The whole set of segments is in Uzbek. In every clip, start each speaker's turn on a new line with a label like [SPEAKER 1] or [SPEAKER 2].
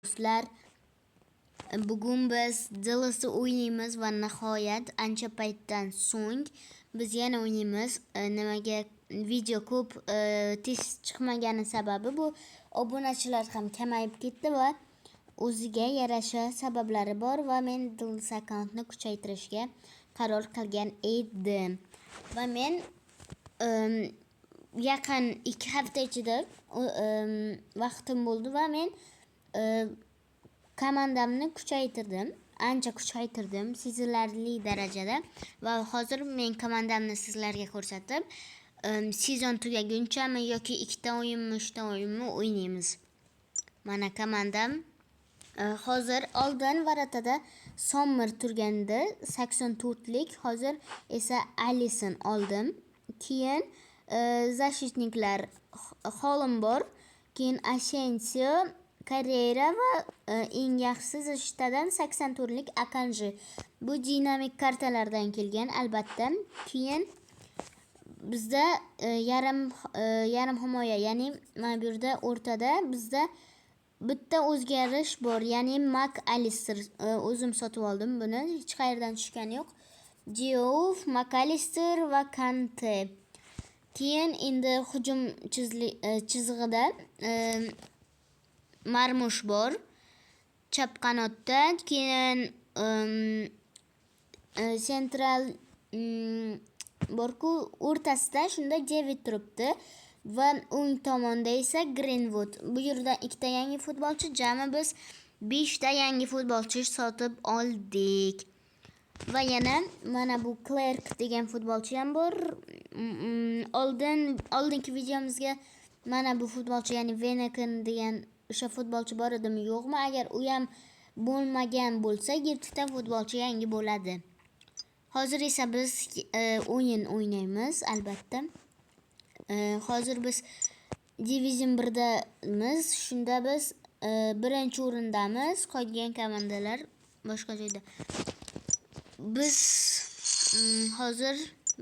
[SPEAKER 1] Do'stlar, bugun biz DLC o'ynaymiz va nihoyat ancha paytdan so'ng biz yana o'ynaymiz. Nimaga video ko'p tez chiqmagani sababi bu obunachilar ham kamayib ketdi va o'ziga yarasha sabablari bor va men DLC akkauntni kuchaytirishga qaror qilgan edim. Va men yaqin 2 hafta ichida vaqtim bo'ldi va men komandamni kuchaytirdim. Ancha kuchaytirdim, sezilarli darajada va hozir men komandamni sizlarga ko'rsatib, sezon tugagunchami yoki 2 ta o'yinmi, 3 ta o'yinmi o'ynaymiz. Mana komandam hozir oldin varatada Sommer turganda 84 lik, hozir esa Alisson oldim. Keyin защитникlar Holim bor, keyin Asensio, Carrera va eng yaxshisi защитаdan 84 lik Akanji. Bu dinamik kartalardan kelgan albatta. Keyin bizda yarim himoya, ya'ni mana bu yerda o'rtada bizda bitta o'zgarish bor, ya'ni Mac Allister o'zim sotib oldim buni, hech qayerdan tushgani yo'q. Diouf, Mac Allister va Kante. Keyin endi hujum chizig'ida Marmush bor chap qanotda, keyin central borku o'rtasida shunda David turibdi va o'ng tomonda esa Greenwood. Bu yerda 2 ta yangi futbolchi, jami biz 5 ta yangi futbolchi sotib oldik. Va yana mana bu Clerk degan futbolchi ham bor. Oldingi videomizga mana bu futbolchi, ya'ni Veneken degan o'sha futbolchi bor edimi yo'qmi? Agar u ham bo'lmagan bo'lsa, 7 ta futbolchi yangi bo'ladi. Hozir esa biz o'yin o'ynaymiz albatta. Hozir biz Division 1damiz. Shunda biz birinchi o'rindamiz. Qolgan komandalar boshqa joyda. Biz hozir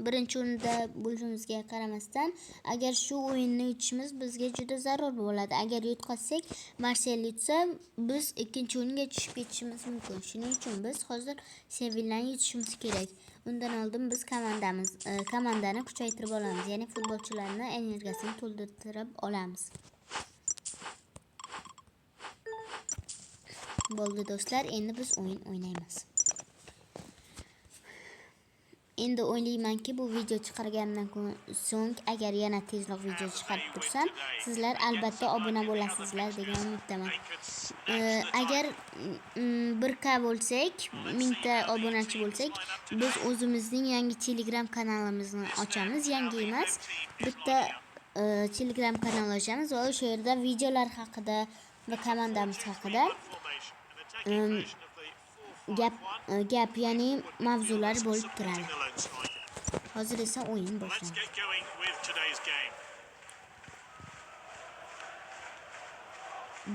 [SPEAKER 1] birinchi o'rinda bo'lishimizga qaramasdan, agar shu o'yinni yutishimiz bizga juda zarur bo'ladi. Agar yutqazsak, Marsel yutsa, biz ikkinchi o'yinga tushib ketishimiz mumkin. Shuning uchun biz hozir Sevillani yutishimiz kerak. Undan oldin biz komandani kuchaytirib olamiz, ya'ni futbolchilarning energiyasini to'ldirib olamiz. Bo'ldi do'stlar, endi biz o'yin o'ynaymiz. Endi o'ylaymanki, bu video chiqargandan so'ng agar yana tezroq video chiqarib tursam, sizlar albatta obuna bo'lasizlar degan umiddaman. Agar 1k bo'lsak, 1000 ta obunachi bo'lsak, biz o'zimizning yangi Telegram kanalimizni ochamiz. Yangi emas, bitta Telegram kanal ochamiz va o'sha yerda videolar haqida va komandamiz haqida gap, ya'ni mavzular bo'lib turadi. Hozir esa o'yin boshlanadi.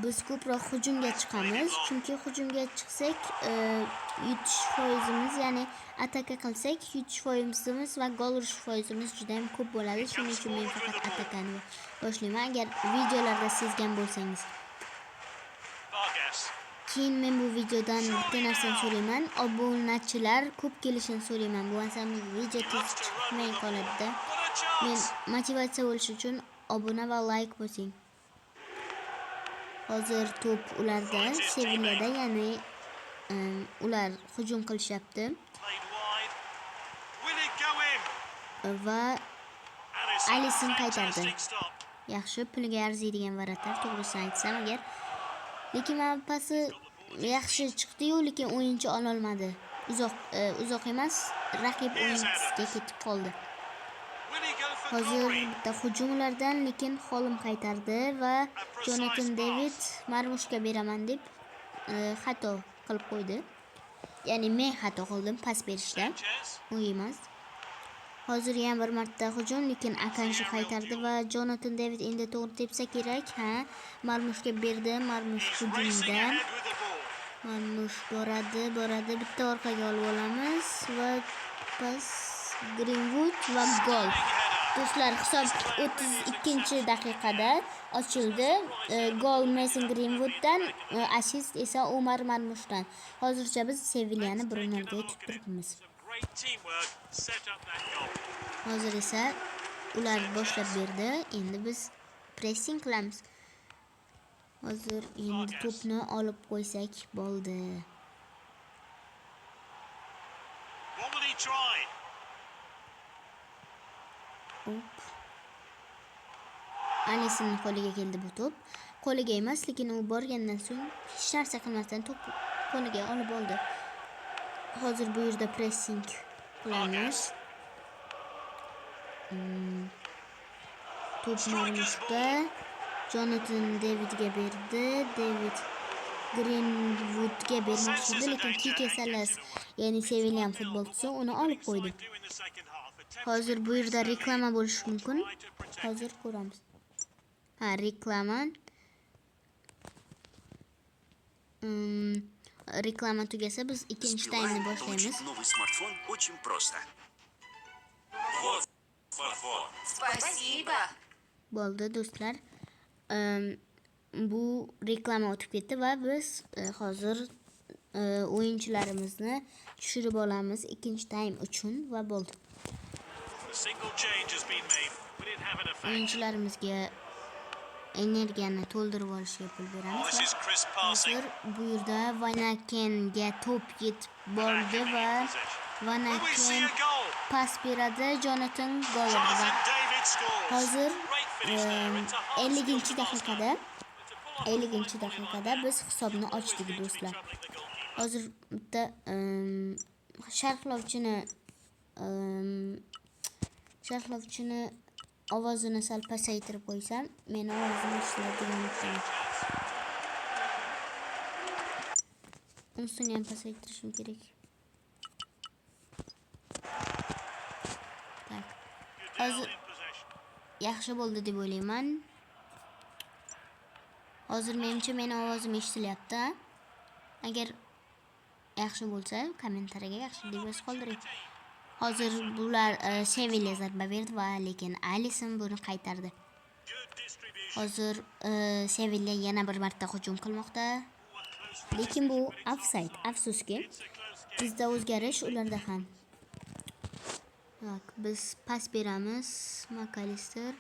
[SPEAKER 1] Biz ko'proq hujumga chiqamiz, chunki hujumga chiqsak, yutish foizimiz, ya'ni ataka qilsak, yutish foizimiz va gol urish foizimiz juda ham ko'p bo'ladi. Shuning uchun men faqat atakani boshlayman. Agar videolarda sezgan bo'lsangiz, keyin men bu videodan bitta narsani so'rayman. Obunachilar ko'p kelishini so'rayman. Bu asam video tez chiqmay qoladi. Men motivatsiya bo'lish uchun obuna va like bosing. Hozir to'p ularda, Sevillada, ya'ni ular hujum qilishyapti. Va Alisson qaytardi. Yaxshi, pulga arziydigan varatlar, to'g'risini aytsam agar. Lekin men pasi yaxshi chiqdi-yu, lekin o'yinchi ola olmadi. Uzoq emas, raqib o'yinchisiga ketib qoldi. Hozir bitta hujumlardan, lekin Holim qaytardi va Jonathan David Marmushga beraman deb xato qilib qo'ydi. Ya'ni men xato qildim pas berishda. U emas. Hozir ham bir marta hujum, lekin Akanji qaytardi va Jonathan David endi to'g'ri tepsa kerak. Marmushga berdi. Marmush hujumda. Marmush boradi, bitta orqaga olib olamiz va pas Greenwood va gol. Do'stlar, hisob 32-daqiqada ochildi. Gol Mason Greenwooddan, assist esa Omar Marmushdan. Hozircha biz Sevillani 1-0 ga yutib turibmiz. Hozir esa ular boshlab berdi. Endi biz pressing qilamiz. Hozir endi to'pni olib qo'ysak bo'ldi. Alisonning qo'liga keldi bu to'p. Qo'liga emas, lekin u borgandan so'ng hech narsa qilmasdan to'p qo'liga olib oldi. Hozir bu yerda pressing qilamiz. To'p Marmushda. Jonathan Davidga berdi. David Greenwoodga bermoqchi edi, lekin Kike Salas, ya'ni Sevillan futbolchisi uni olib qo'ydi. Hozir bu yerda reklama bo'lishi mumkin. Hozir ko'ramiz. Reklama. Reklama tugasa biz ikkinchi taymni boshlaymiz. Bo'ldi do'stlar. Bu reklama o'tib ketdi va biz hozir o'yinchilarimizni tushirib olamiz ikkinchi taym uchun va bo'ldi. O'yinchilarimizga energiyani to'ldirib olishga pul beramiz. Hozir bu yerda Vanakenga to'p yetib bordi va Vanaken pas beradi, Jonathan gol urdi. Hozir 50-daqiqada biz hisobni ochdik do'stlar. Hozir bitta sharhlovchini ovozini sal pasaytirib qo'ysam, meni ovozim eshitiladimi? Unisini ham pasaytirishim kerak. Tak. Hozir yaxshi bo'ldi deb o'ylayman. Hozir menimcha meni ovozim eshitilyapti. Agar yaxshi bo'lsa, kommentariyaga yaxshi deb yoz qoldiring. Hozir bular Sevilla zarba berdi va lekin Alisson buni qaytardi. Hozir Sevilla yana bir marta hujum qilmoqda. Lekin bu offside. Afsuski, bizda o'zgarish, ularda ham. Biz pas beramiz. McAllister,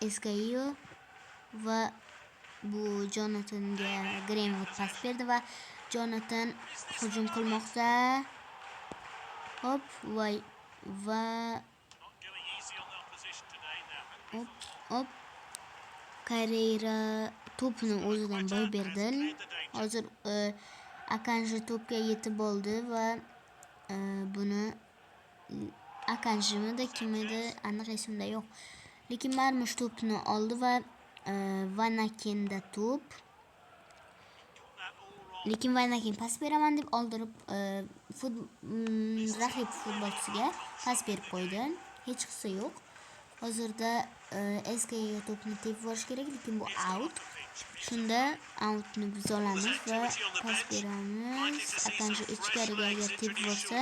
[SPEAKER 1] Esgaio va bu Jonatanga Greenwood pas berdi va Jonathan hujum qilmoqda. Hop va hop Carrera to'pni o'zidan boy berdi. Hozir Akanji to'pga yetib oldi va buni Akanjimida kim edi aniq esimda yo'q. Lekin Marmush to'pni oldi va Vanakenda to'p. Lekin Vanaken pas beraman deb oldirib raqib futbolchisiga pas berib qo'ydi. Hech qisi yo'q. Hozirda SKga to'pni tepib borish kerak, lekin bu out. Shunda outni biz olamiz va pas beramiz. Akanji ichkariga agar tepib borsa,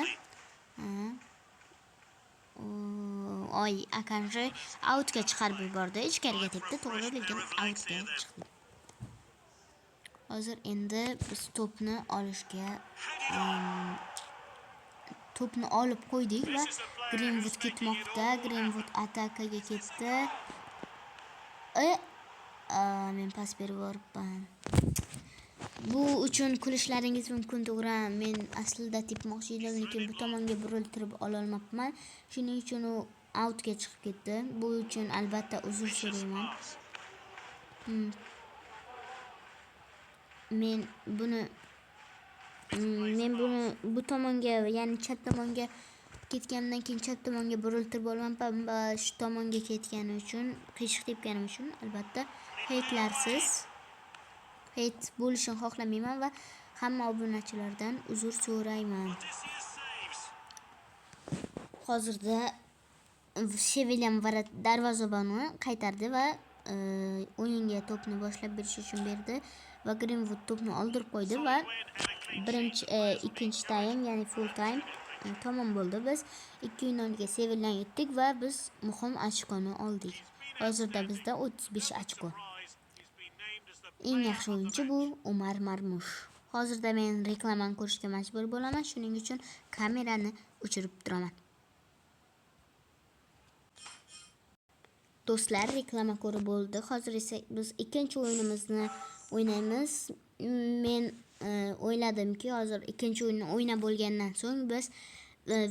[SPEAKER 1] Akanji outga chiqarib yubordi. Ichkariga tepdi, to'g'ri, lekin outga chiqdi. Hozir endi biz to'pni olib qo'ydik va Greenwood ketmoqda. Greenwood atakaga ketdi. Men pas berib yuboribman. Bu uchun kulishlaringiz mumkin, to'g'ri. Men aslida tepmoqchi edim, lekin bu tomonga buriltirib ola olmabman. Shuning uchun u outga chiqib ketdi. Bu uchun albatta uzr so'rayman. Men buni bu tomonga, ya'ni chap tomonga ketgandan keyin chap tomonga buriltirib olmabman va shu tomonga ketgani uchun, qiyshiq tepganim uchun albatta heytlarsiz heyt bo'lishini xohlamayman va hamma obunachilardan uzr so'rayman. Hozirda Sevilla darvozaboni qaytardi va o'yinga to'pni boshlab berish uchun berdi va Greenwood to'pni oldirib qo'ydi va ikkinchi taym, ya'ni full time tamom bo'ldi. Biz 2-0 Sevildan yutdik va biz muhim ochkoni oldik. Hozirda bizda 35 ochko. Eng yaxshi o'yinchi bu Umar Marmush. Hozirda men reklamani ko'rishga majbur bo'laman, shuning uchun kamerani o'chirib turaman. Do'stlar, reklama ko'rib bo'ldi. Hozir esa biz ikkinchi o'yinimizni o'ynaymiz. Men o'yladimki, hozir ikkinchi o'yinni o'ynab bo'lgandan so'ng biz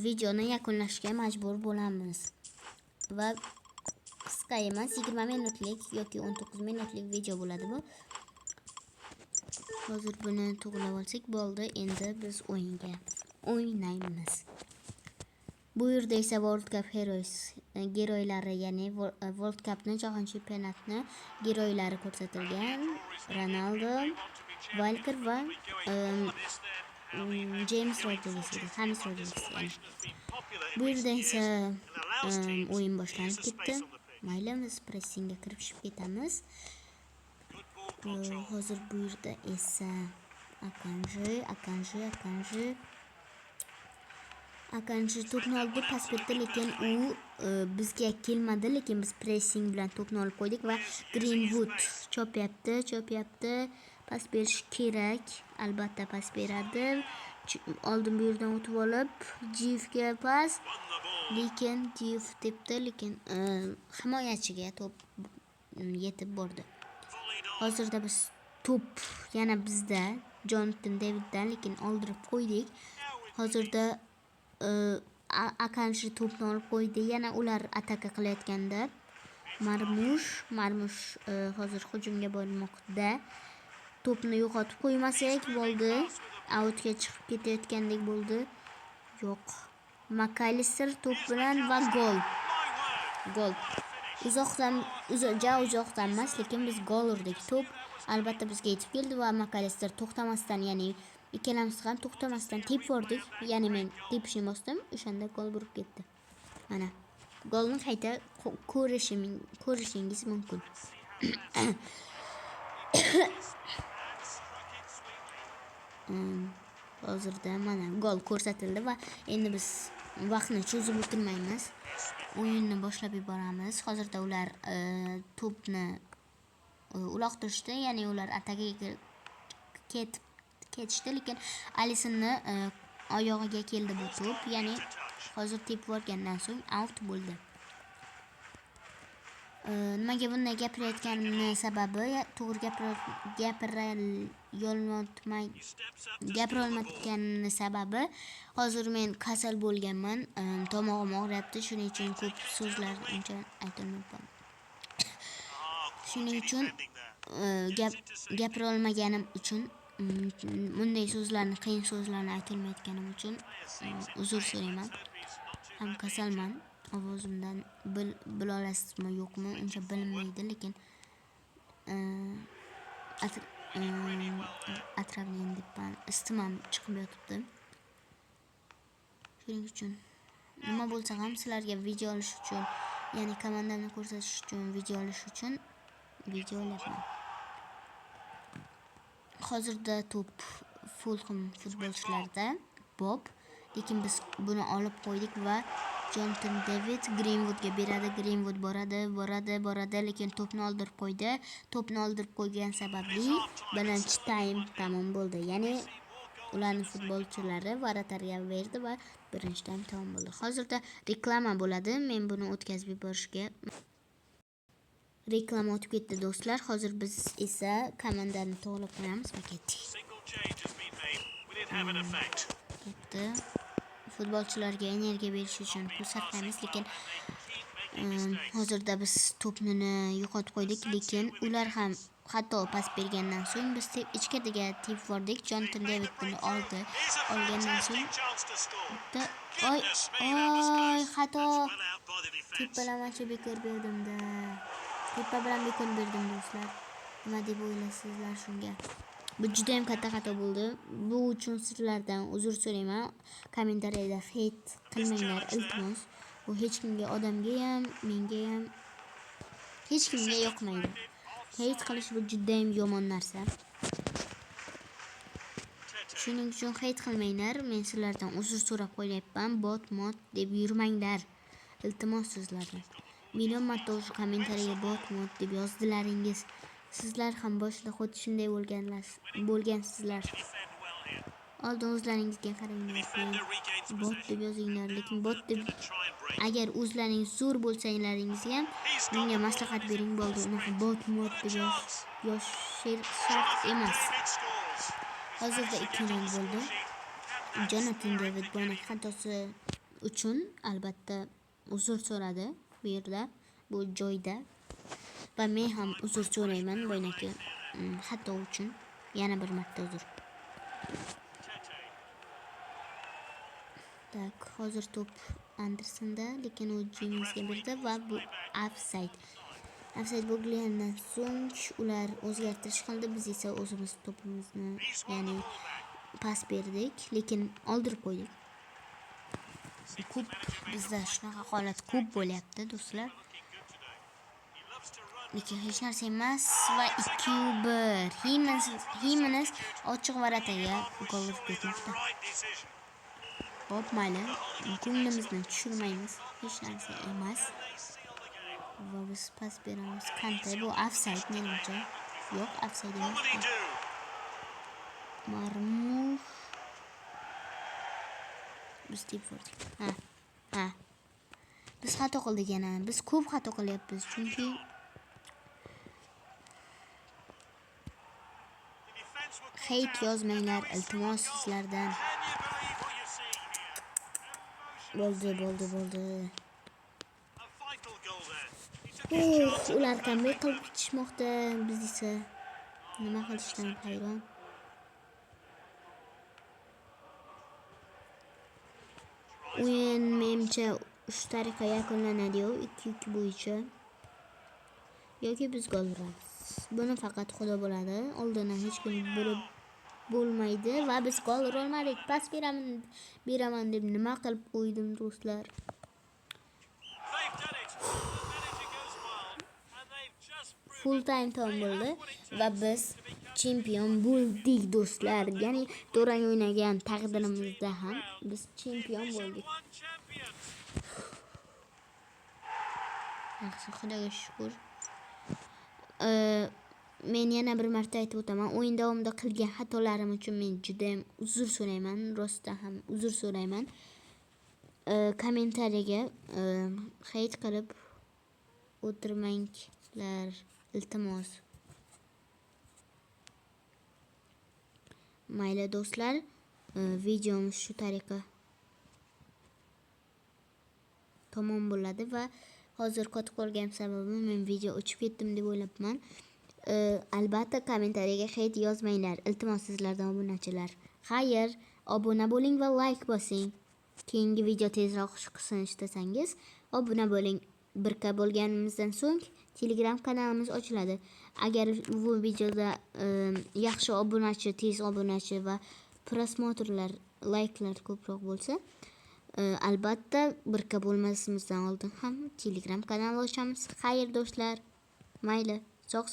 [SPEAKER 1] videoni yakunlashga majbur bo'lamiz. Va qisqa emas, 20 minutlik yoki 19 minutlik video bo'ladi bu. Hozir buni to'g'rilab olsak bo'ldi. Endi biz o'yinga o'ynaymiz. Bu yerda esa World Cup Heroes geroylari, ya'ni World Cupni, jahon chempionatini geroylari ko'rsatilgan. Ronaldo, Walker va James Rodriguez, James Rodriguez. Bu yerda esa o'yin boshlanib ketdi. Mayli, biz pressingga kirib ketamiz. Hozir bu yerda esa Akanji to'pni oldi, pas berdi, lekin u bizga kelmadi, lekin biz pressing bilan to'pni olib qo'ydik va Greenwood chopyapti. Pas berish kerak. Albatta pas beradi. Oldin bu yerdan o'tib olib, Jivga pas, lekin Jiv tepdi, lekin himoyachiga to'p yetib bordi. Hozirda biz to'p yana bizda Jonathan Daviddan, lekin oldirib qo'ydik. Hozirda Akanji to'pni olib qo'ydi. Yana ular ataka qilayotganda Marmush hozir hujumga bormoqda. To'pni yo'qotib qo'ymasak bo'ldi. Outga chiqib ketayotgandek bo'ldi. Yo'q. McAllister to'p bilan va gol. Uzoqdan emas, lekin biz gol urdik. To'p albatta bizga yetib keldi va McAllister to'xtamasdan, ya'ni ikkalamiz ham to'xtamasdan tepib yubordik. Ya'ni men tepishni bosdim, o'shanda gol urib ketdi. Mana golni qayta ko'rishingiz mumkin. Hozirda mana gol ko'rsatildi va endi biz vaqtni cho'zib o'tirmaymiz. O'yinni boshlab yuboramiz. Hozirda ular to'pni uloqtirishdi, ya'ni ular atakaga ketishdi, lekin Alissonni oyog'iga keldi bu to'p, ya'ni hozir tepib olgandan so'ng out bo'ldi. Nimaga bunday gapirayotganimni sababi, to'g'ri gapirolmayotganim sababi, hozir men kasal bo'lganman, tomog'im og'riyapti, shuning uchun ko'p so'zlar uncha aytolmayman. Shuning uchun gapira olmaganim uchun, bunday so'zlarni, qiyin so'zlarni aytolmayotganim uchun uzr so'rayman. Ham kasalman. Ovozimdan bilolasizmi yo'qmi uncha bilinmaydi, lekin atrofdan debman istimam chiqib yotibdi. Shuning uchun nima bo'lsa ham sizlarga video olish uchun, ya'ni komandamni ko'rsatish uchun, video olish uchun video olyapman. Hozirda to'p Fulham futbolchilarida Bob, lekin biz buni olib qo'ydik va Jonathan David Greenwoodga beradi. Greenwood boradi, lekin to'pni oldirib qo'ydi. To'pni oldirib qo'ygan sababli birinchi taym tamom bo'ldi. Ya'ni ularning futbolchilari varatarga berdi va birinchi taym tamom bo'ldi. Hozirda reklama bo'ladi. Men buni o'tkazib yuborishga reklama o'tib ketdi do'stlar. Hozir biz esa komandani to'g'rilab qo'yamiz va ketdik. Futbolchilarga energiya berish uchun pul sarflaymiz, lekin hozirda biz to'pni yo'qotib qo'ydik, lekin ular ham xato pas bergandan so'ng biz ichkariga tepib yubordik. Jonathan Davidni olgandan so'ng xato tepalamachi bekor berdimda. Tepa bilan bekor berdim do'stlar. Nima deb o'ylaysizlar shunga? Bu juda ham katta xato bo'ldi. Bu uchun sizlardan uzr so'rayman. Kommentariyada hate qilmanglar, iltimos. Bu hech kimga, odamga ham, menga ham hech kimga yoqmaydi. Hate qilish bu juda ham yomon narsa. Shuning uchun hate qilmanglar. Men sizlardan uzr so'rab qo'yapman. Bot mod deb yurmanglar. Iltimos sizlardan. Million marta o'sha kommentariyaga bot mod deb yozdilaringiz. Sizlar ham boshida xuddi shunday bo'lgansizlar. Oldin o'zlaringizga qaranglar. Bot deb yozinglar, lekin bot deb agar o'zlaringiz zo'r bo'lsanglaringiz ham menga maslahat bering bo'ldi. Unaqa bot mod deb yosh shart emas. Hozirda 2-0 bo'ldi. Jonathan David Boynak xatosi uchun albatta uzr so'radi bu yerda, bu joyda. Va men ham uzr so'rayman Boynakka xato uchun. Yana bir marta uzr. Tak, hozir to'p Andersonda, lekin u Jimmy'ga berdi va bu offside. Offside bo'lgandan so'ng ular o'zgartirish qildi, biz esa o'zimiz to'pimizni, ya'ni pas berdik, lekin oldirib qo'ydik. Ko'p bizda shunaqa holat ko'p bo'lyapti, do'stlar. Lekin hech narsa emas va 2-1. Jimenez ochiq varataga gol urib ketmoqda. Hop, mayli. Ko'nglimizni tushirmaymiz. Hech narsa emas. Va biz pas beramiz. Kante bu offside menimcha. Yo'q, offside emas. Marmush. Biz Stepford. Ha. Biz xato qildik yana. Biz ko'p xato qilyapmiz, chunki hate yozmanglar, iltimos sizlardan. Bo'ldi. Ular comeback qilib ketishmoqda, biz esa nima qilishdan hayron. O'yin menimcha shu tariqa yakunlanadi, 2-2 bo'yicha. Yoki biz gol uramiz. Buni faqat Xudo biladi. Oldindan hech kim bilib bo'lmaydi va biz gol ura olmadik. Pas beraman deb nima qilib qo'ydim, do'stlar. Full time bo'ldi va biz chempion bo'ldik, do'stlar. Ya'ni durang o'ynagan taqdirimizda ham biz chempion bo'ldik. Yaxshi, Xudoga shukr. Men yana bir marta aytib o'taman, o'yin davomida qilgan xatolarim uchun men juda ham uzr so'rayman, rostdan ham uzr so'rayman. Kommentariyaga hate qilib o'tirmanglar, iltimos. Mayli do'stlar, videomiz shu tariqa tamom bo'ladi va hozir qotib qolgan sababim men video o'chib ketdim deb o'ylabman. Albatta kommentariyaga hate yozmanglar, iltimos sizlardan obunachilar. Xayr, obuna bo'ling va like bosing. Keyingi video tezroq chiqsin istasangiz, obuna bo'ling. 1K bo'lganimizdan so'ng Telegram kanalimiz ochiladi. Agar bu videoda yaxshi obunachi, tez obunachi va prosmotrlar, like'lar ko'proq bo'lsa, albatta 1K bo'lmasimizdan oldin ham Telegram kanal ochamiz. Xayr do'stlar. Mayli, sog'